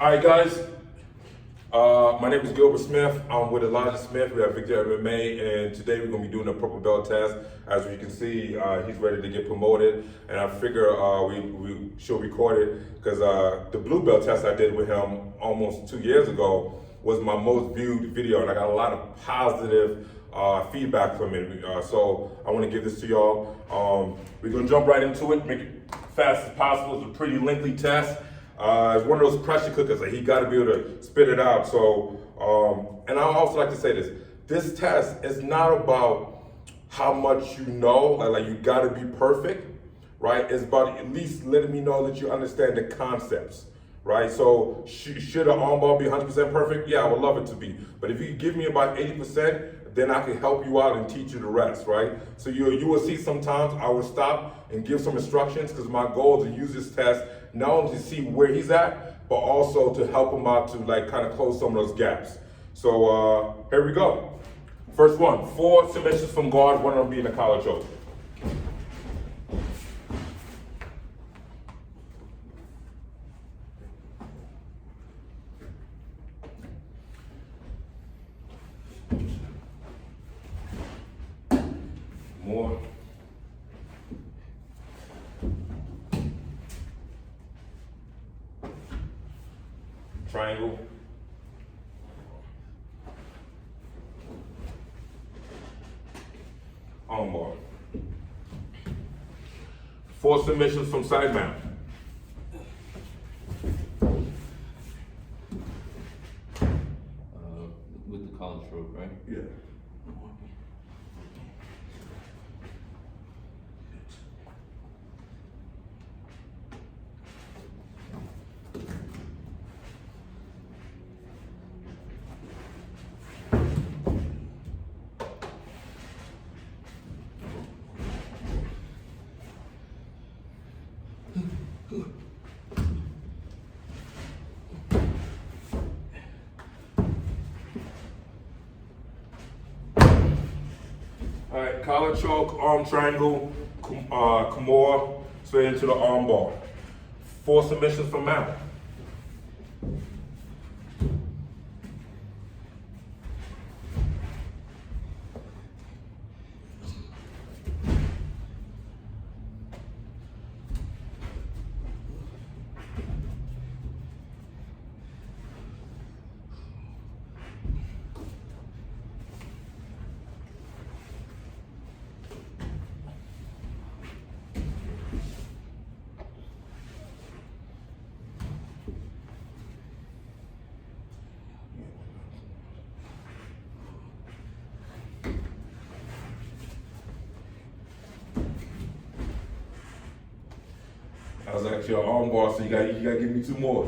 All right, guys. My name is Gilbert Smith. I'm with Elijah Smith. We have BJJ MMA, and today we're going to be doing a purple belt test. As you can see, he's ready to get promoted, and I figure we should record it because the blue belt test I did with him almost 2 years ago was my most viewed video, and I got a lot of positive feedback from it. So I want to give this to y'all. We're going to jump right into it, make it fast as possible. It's a pretty lengthy test. It's one of those pressure cookers that he got to be able to spit it out. So, and I also like to say this: this test is not about how much you know, like you got to be perfect, right? It's about at least letting me know that you understand the concepts, right? So, should an armbar be 100% perfect? Yeah, I would love it to be. But if you give me about 80%, then I can help you out and teach you the rest, right? So you will see sometimes I will stop and give some instructions because my goal is to use this test not only to see where he's at, but also to help him out to like kind of close some of those gaps. So here we go. First one, 4 submissions from guard, one of them being a collar choke. More. Triangle. Armbar. 4 submissions from side mount. With the collar stroke, right? Yeah. All right, collar choke, arm triangle, Kimura, straight into the arm bar. 4 submissions from mount. I was actually an arm bar, so you gotta give me 2 more.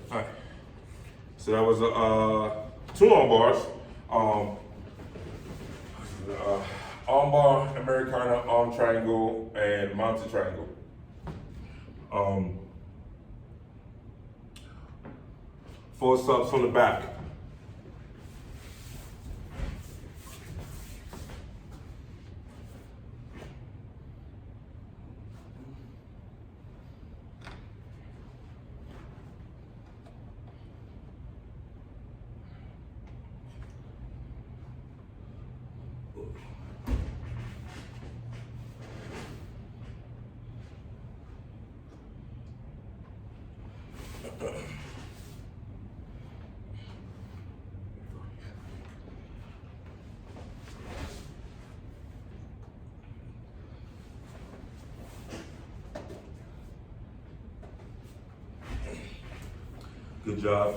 All right. So that was 2 arm bars. Arm bar, Americana, arm triangle, and mounted triangle. 4 subs from the back. Good job.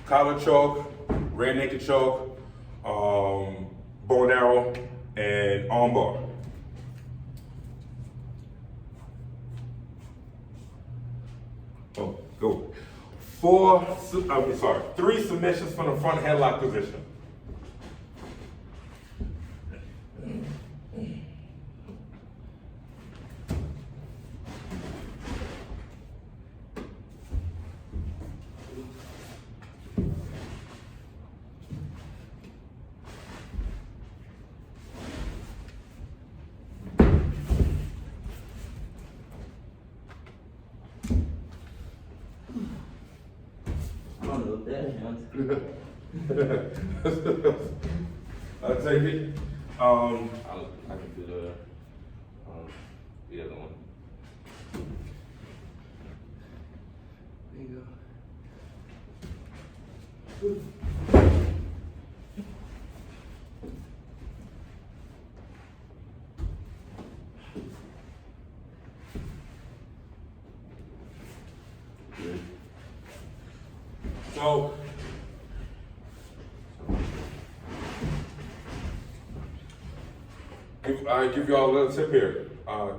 collar choke, rear naked choke, bow and arrow, and arm bar. Oh, go. 3 submissions from the front headlock position. I'll take it. I can do the other one. There you go. Good. So, I give y'all a little tip here,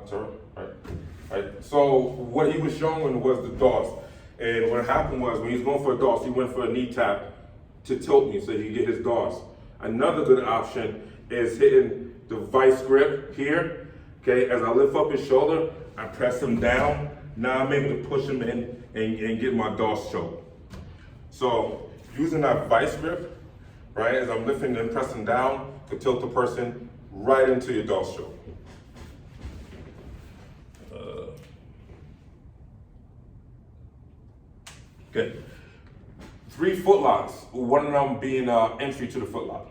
sir. Right. So what he was showing was the DOS, and what happened was when he was going for a DOS, he went for a knee tap to tilt me so he could get his DOS. Another good option is hitting the vice grip here. Okay, as I lift up his shoulder, I press him down. Now I'm able to push him in and get my DOS choke. So using that vice grip, right, as I'm lifting and pressing down to tilt the person right into your DOS choke. Okay. 3 foot locks, one of them being entry to the foot lock.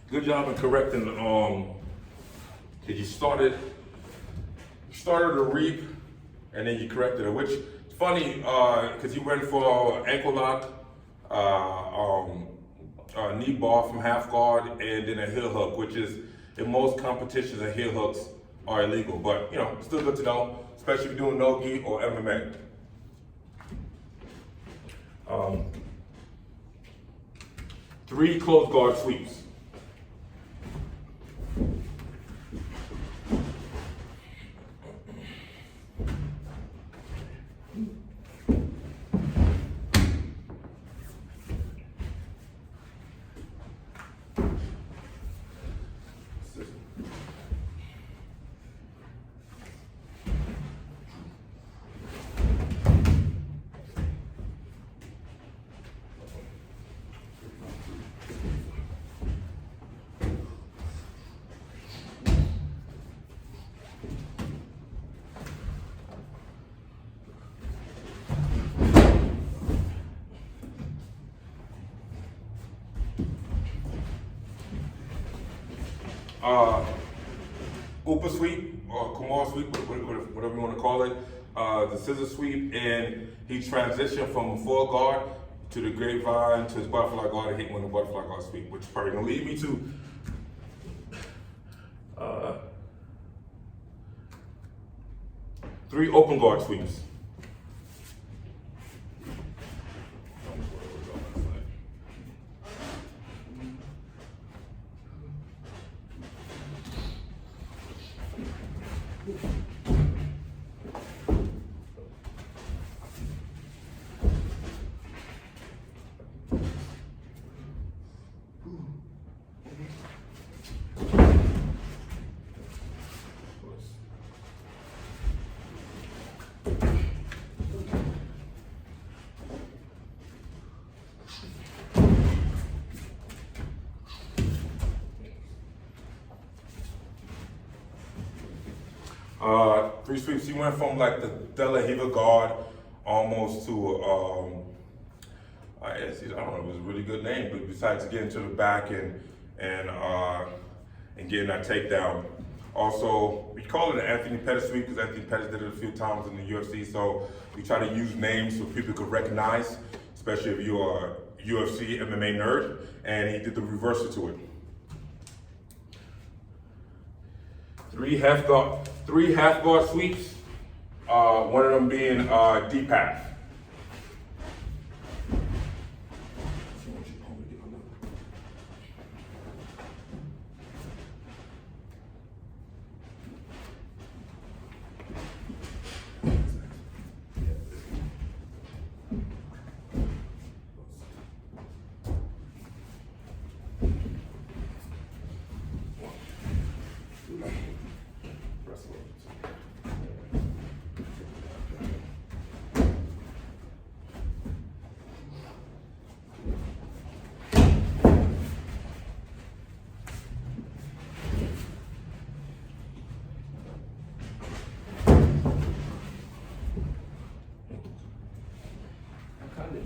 Good job in correcting. Cause you started to reap, and then you corrected it. Which is funny, cause you went for ankle lock, knee bar from half guard, and then a heel hook, which is in most competitions, the heel hooks are illegal. But you know, still good to know, especially if you're doing no-gi or MMA. 3 close guard sweeps. Upa sweep or Kumar sweep, whatever you want to call it, the scissor sweep, and he transitioned from a full guard to the grapevine to his butterfly guard and hit with the butterfly guard sweep, which is probably gonna lead me to 3 open guard sweeps. 3 sweeps. He went from like the De La Riva guard almost to, I don't know, it was a really good name, but besides getting to the back and getting that takedown. Also, we call it an Anthony Pettis sweep because Anthony Pettis did it a few times in the UFC, so we try to use names so people could recognize, especially if you are a UFC MMA nerd, and he did the reversal to it. 3 half guard sweeps, one of them being deep half.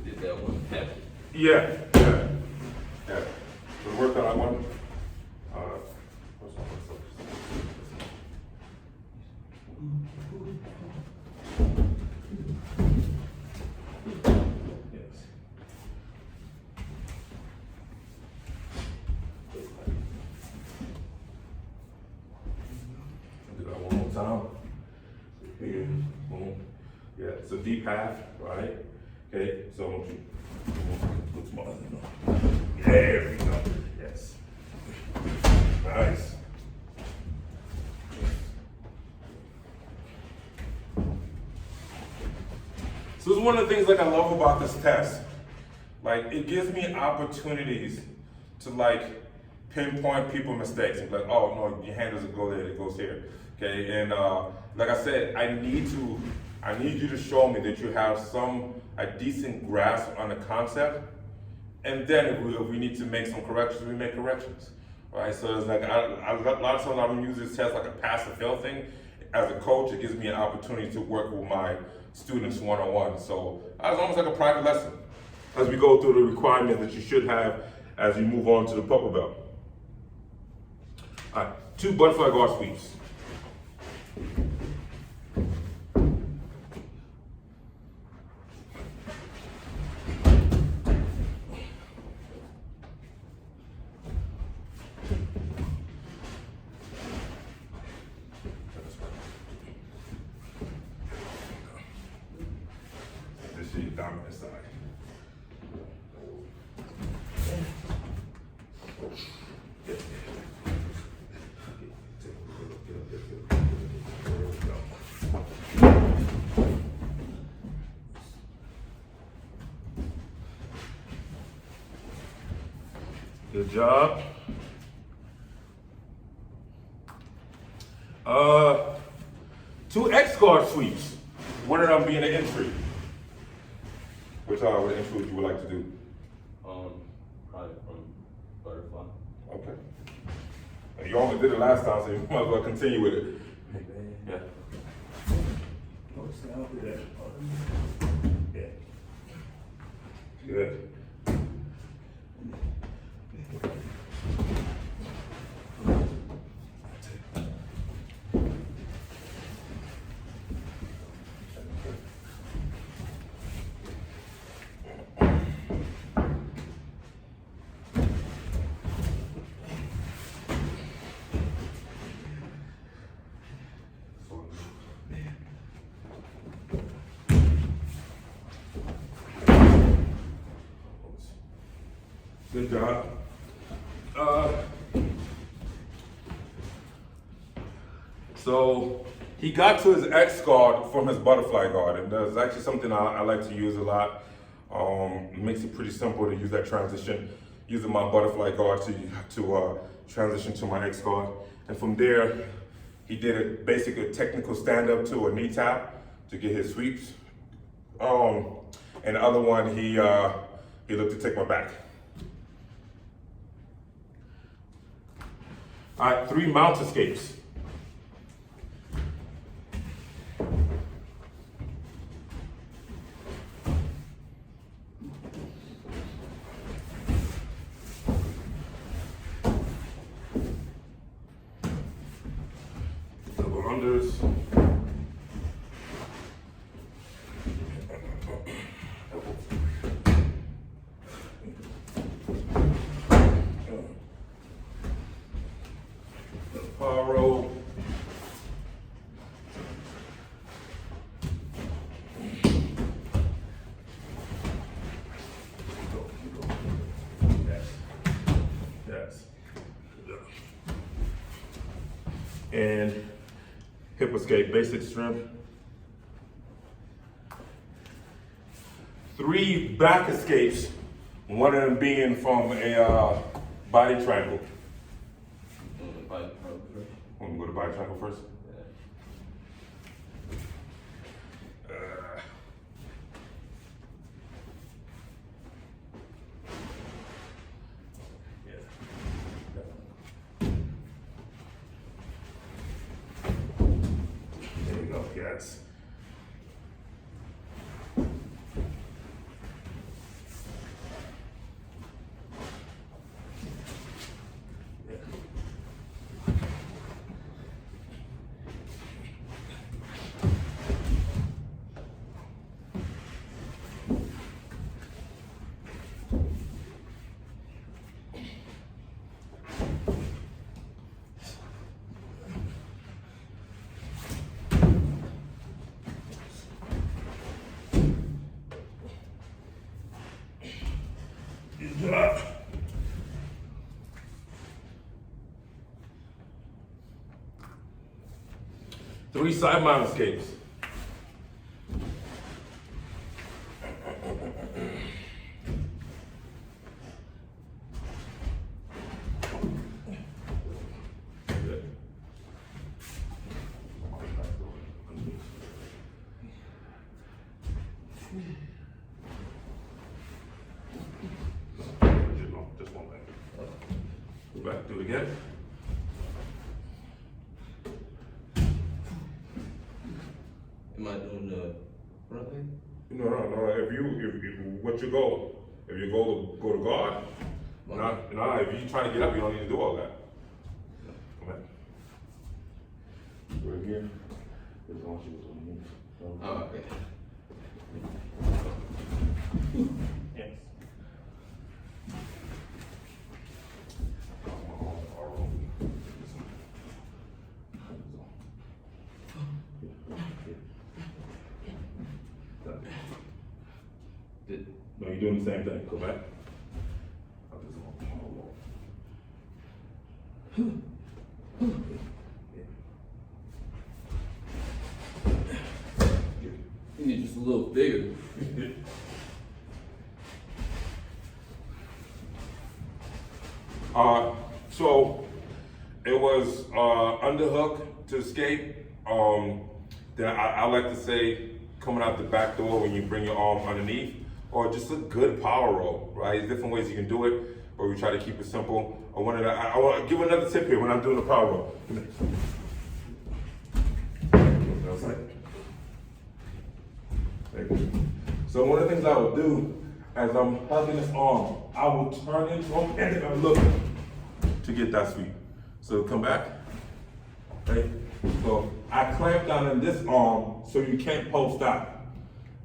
Did that one heavy. Yeah. We worked on that one. Do that one more time. Here, boom. Yeah, it's a deep half, right? Okay, so I want you put some other. There we go. Yes. Nice. So it's one of the things like I love about this test. Like it gives me opportunities to like pinpoint people's mistakes and be like, oh no, your hand doesn't go there, it goes here. Okay, and like I said, I need you to show me that you have a decent grasp on the concept, and then if we need to make some corrections, we make corrections, right? So it's like a lot of times I'm gonna use this test like a pass or fail thing. As a coach, it gives me an opportunity to work with my students one-on-one. So it's almost like a private lesson as we go through the requirements that you should have as you move on to the purple belt. All right, 2 butterfly guard sweeps. This is your dominant side. Good job. 2 X guard sweeps. One of them being an entry. Which entry would you would like to do? Probably from butterfly. Okay. You only did it last time, so you might as well continue with it. Yeah. Yeah. Good. Good job. So he got to his X guard from his butterfly guard, and that's actually something I like to use a lot. It makes it pretty simple to use that transition, using my butterfly guard to transition to my X guard. And from there, he did basically a technical stand-up to a knee tap to get his sweeps. And the other one, he looked to take my back. All right, 3 mount escapes. and hip escape, basic strength. 3 back escapes, one of them being from a body triangle. Want to go to body triangle first? There we go, yes. Three side mount escapes. Just one leg. Go back, do it again. Am I doing the front leg? No. If what's your goal? If your goal to go to guard, if you trying to get up, you don't need to do all that. Come back. Do it again. Oh, okay. Yes. No, you're doing the same thing. Go back. You're just a little bigger. So it was underhook to escape. Then I like to say coming out the back door when you bring your arm underneath, or just a good power roll, right? There's different ways you can do it, but we try to keep it simple. I want to give another tip here when I'm doing the power roll. So one of the things I would do as I'm hugging this arm, I will turn into him and then I'm looking to get that sweep. So come back, right? So I clamp down in this arm so you can't post out,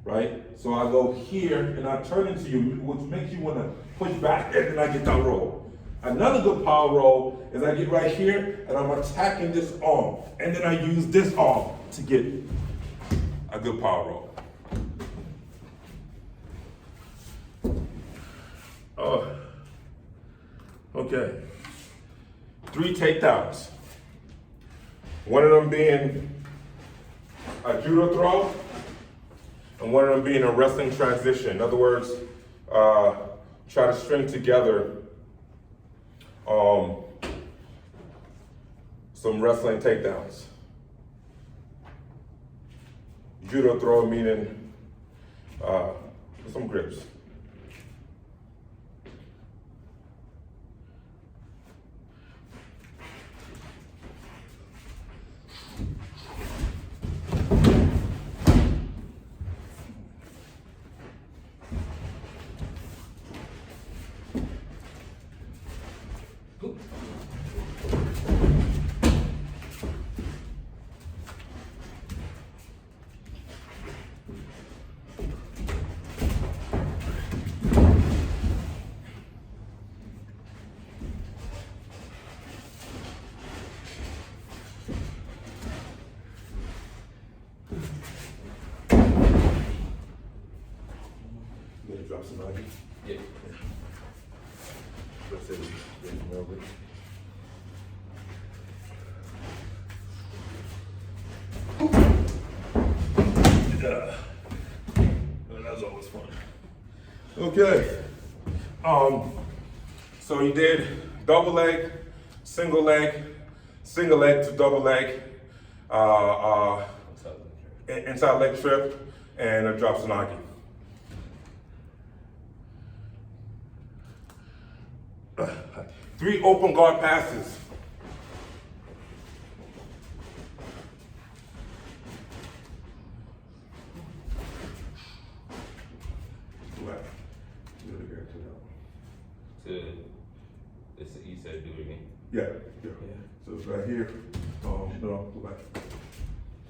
right? So I go here and I turn into you, which makes you want to push back and then I get that roll. Another good power roll is I get right here and I'm attacking this arm and then I use this arm to get a good power roll. Oh, okay. 3 takedowns. One of them being a judo throw, and one of them being a wrestling transition. In other words, try to string together some wrestling takedowns. Judo throw meaning some grips. Drop somebody. Yeah. Let's say Yeah. That's always fun. Okay. So you did double leg, single leg to double leg, inside leg trip, and a drop tsunaki. Three open guard passes. Left. Do it again to that one. You said do it again. Yeah. So it's right here. No, go back.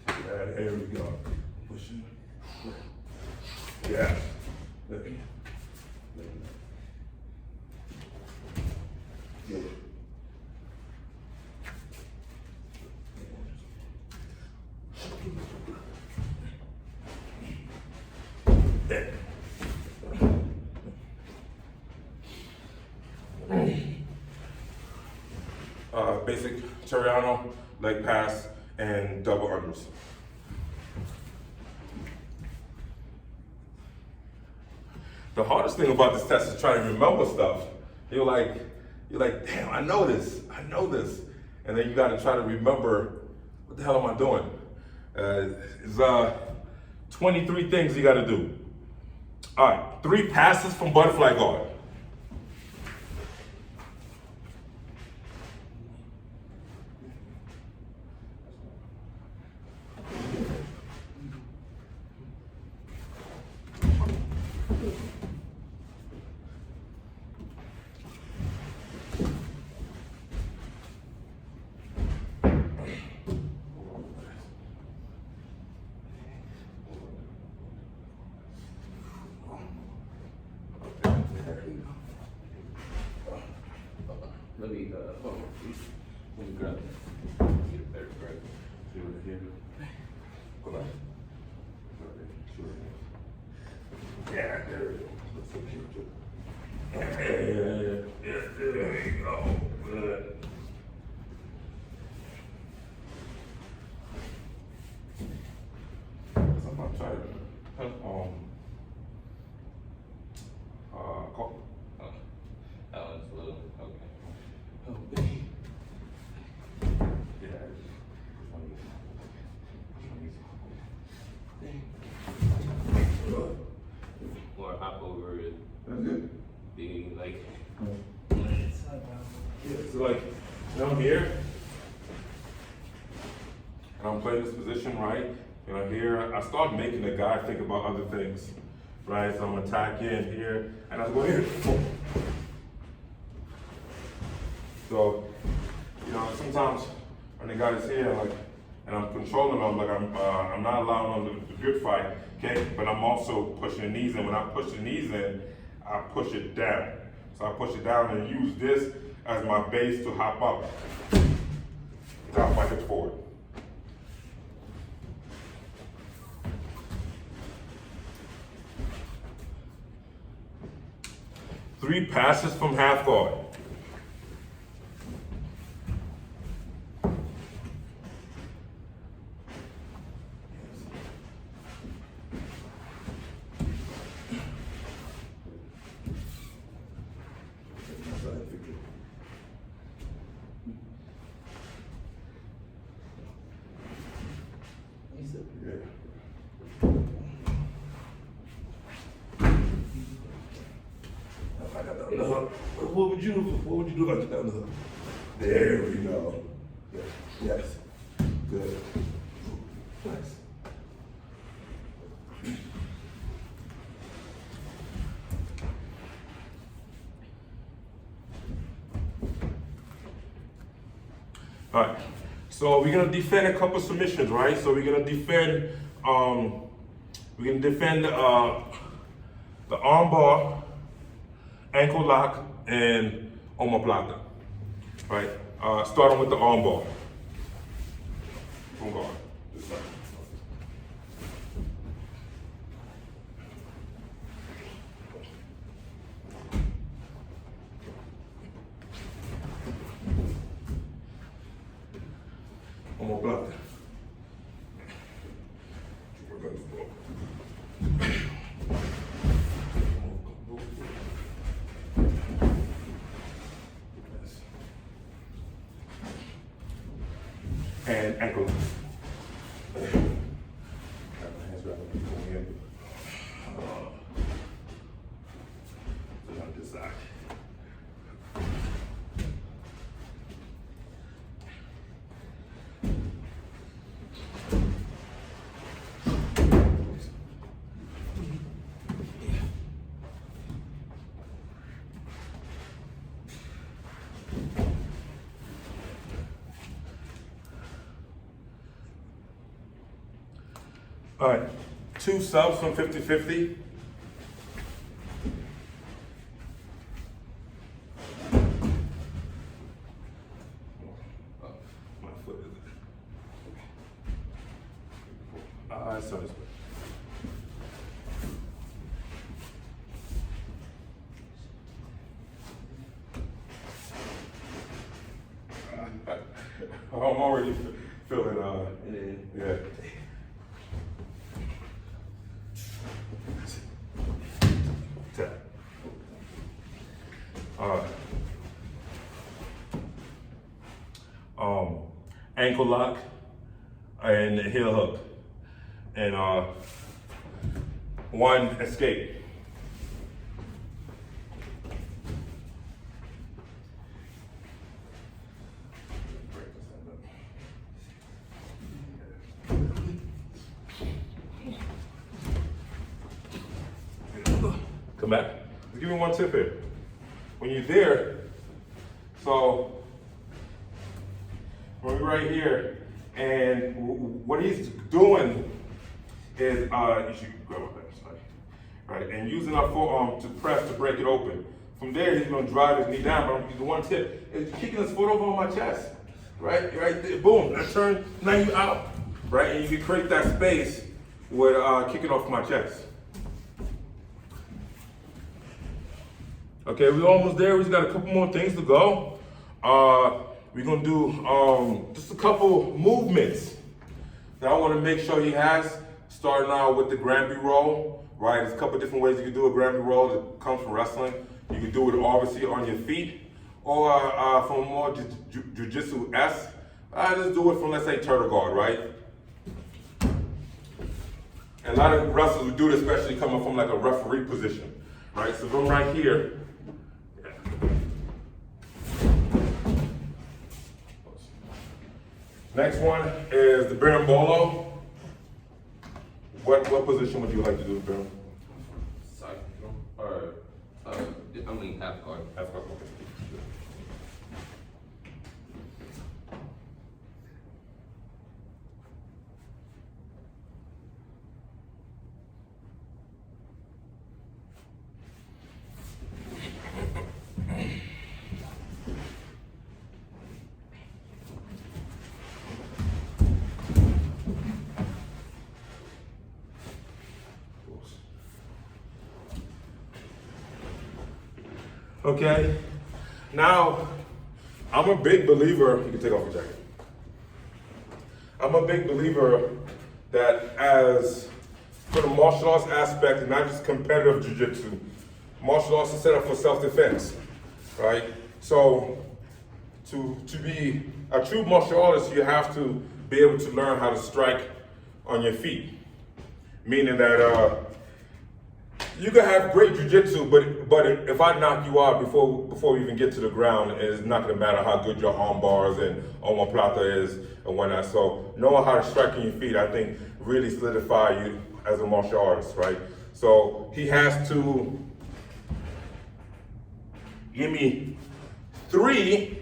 Yeah, there we go. Pushing. Yeah. There. Yeah. There. Basic Toriano, leg pass, and double unders. The hardest thing about this test is trying to remember stuff. You're like, damn, I know this. And then you gotta try to remember, what the hell am I doing? It's 23 things you gotta do. All right, 3 passes from butterfly guard. Let me hold on, please. Let me grab it. Get a better grab. See right here. Go back. Yeah, there we go. Yeah, there you go. Good. I'm not trying to call. Oh, that one's a little, okay. Yeah. Or hop over it. That's good. Being like, Yeah, so like, I'm here, and I'm playing this position, right? Here, I start making the guy think about other things, right? So I'm attacking here, and I go here. So, sometimes when the guy is here, like, and I'm controlling him, like I'm not allowing him to grip fight, okay? But I'm also pushing the knees in. When I push the knees in, I push it down. So I push it down and use this as my base to hop up. Drop my hips forward. Three passes from half guard. What would you do like that? There we go. Yes. Good. Nice. All right. So we're gonna defend a couple submissions, right? So we're gonna defend the arm bar, ankle lock, and omoplata. Right? Starting with the arm bar. From guard. This side. Omoplata. hands wrapped people in. On this side. All right, 2 subs from 50-50. My foot is sorry. I'm already feeling, yeah. Tap. Ankle lock and heel hook, and 1 escape. Come back. Let's give me 1 tip here. When you're there, so we're right here, and what he's doing is, you should grab my back, sorry. Right, and using our forearm to press to break it open. From there, he's gonna drive his knee down, but the 1 tip is kicking his foot over on my chest. Right there, boom, I turn, now you out. Right, and you can create that space with kicking off my chest. Okay, we're almost there. We just got a couple more things to go. We're gonna do just a couple movements that I wanna make sure he has, starting out with the Granby roll, right? There's a couple different ways you can do a Granby roll that comes from wrestling. You can do it obviously on your feet, or from more jiu-jitsu-esque, just do it from, let's say, turtle guard, right? And a lot of wrestlers would do this, especially coming from like a referee position, right? So from right here, next one is the berimbolo. What position would you like to do, Berim? Side or half guard. Half guard, okay. Okay, now I'm a big believer, you can take off your jacket. I'm a big believer that as for the martial arts aspect, and not just competitive jiu-jitsu, martial arts is set up for self-defense, right? So to be a true martial artist, you have to be able to learn how to strike on your feet. Meaning that you can have great jiu-jitsu, but if I knock you out before you even get to the ground, it's not gonna matter how good your arm bars and omoplata is and whatnot. So knowing how to strike on your feet, I think, really solidify you as a martial artist, right? So he has to give me three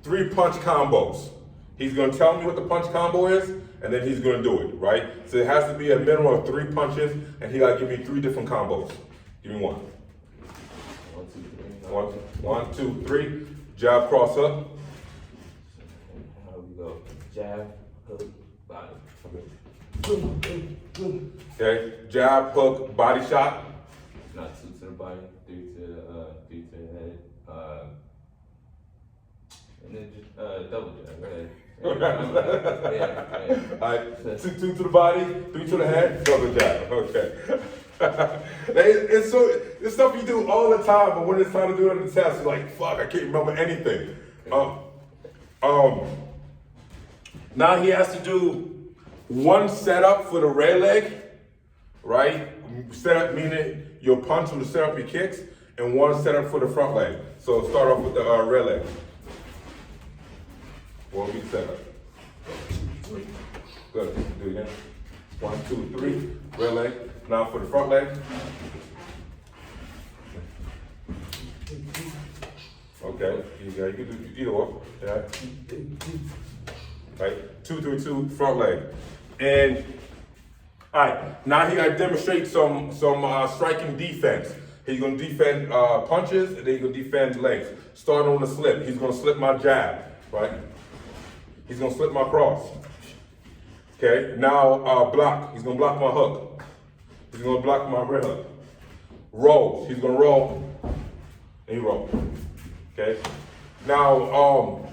punch combos. He's gonna tell me what the punch combo is, and then he's gonna do it, right? So it has to be a minimum of 3 punches, and he gotta give me 3 different combos. Give me 1. 1, 2, 3. 1, 2, 3. Jab, cross up. How we go? Jab, hook, body. Okay. Jab, hook, body shot. Not 2 to the body, 3 to the head. And then just double jab. Go ahead. Yeah. All right, 2 to the body, 3 to the head, double jab. Okay. It's stuff you do all the time, but when it's time to do it on the test, you're like, fuck, I can't remember anything. Now he has to do one setup for the rear leg, right? Setup meaning your punch will set up your kicks, and one setup for the front leg. So start off with the rear leg. 1 week setup. Good. Do it again. 1, 2, 3. Rear leg. Now for the front leg. Okay. You can do either one. Yeah. Right. 2, 3, 2. Front leg. And all right. Now he got to demonstrate some striking defense. He's gonna defend punches, and then he's gonna defend legs. Starting on the slip. He's gonna slip my jab. Right. He's gonna slip my cross. Okay, now block. He's gonna block my hook. He's gonna block my rear hook. Rolls. He's gonna roll. And he roll. Okay. Now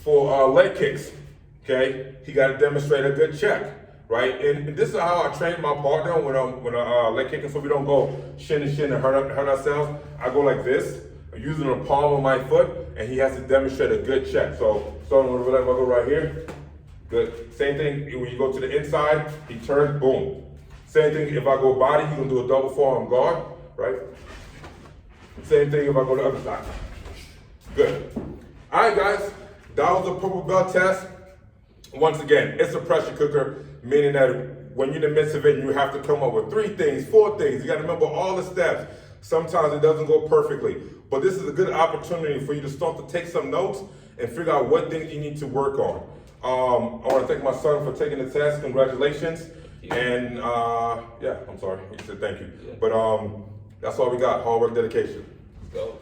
for leg kicks, okay, he got to demonstrate a good check, right? And this is how I train my partner when I'm leg kicking, so we don't go shin to shin and hurt ourselves. I go like this, using the palm of my foot, and he has to demonstrate a good check. So starting with the left, I go right here. Good. Same thing when you go to the inside, he turns, boom. Same thing if I go body, he's gonna do a double forearm guard, right? Same thing if I go to the other side. Good. All right, guys, that was a purple belt test. Once again, it's a pressure cooker, meaning that when you're in the midst of it, you have to come up with 3 things, 4 things. You gotta remember all the steps. Sometimes it doesn't go perfectly, but this is a good opportunity for you to start to take some notes and figure out what things you need to work on. I want to thank my son for taking the test. Congratulations. Yeah. And yeah, I'm sorry. He said thank you. Yeah. But that's all we got. Hard work, dedication. Let's go.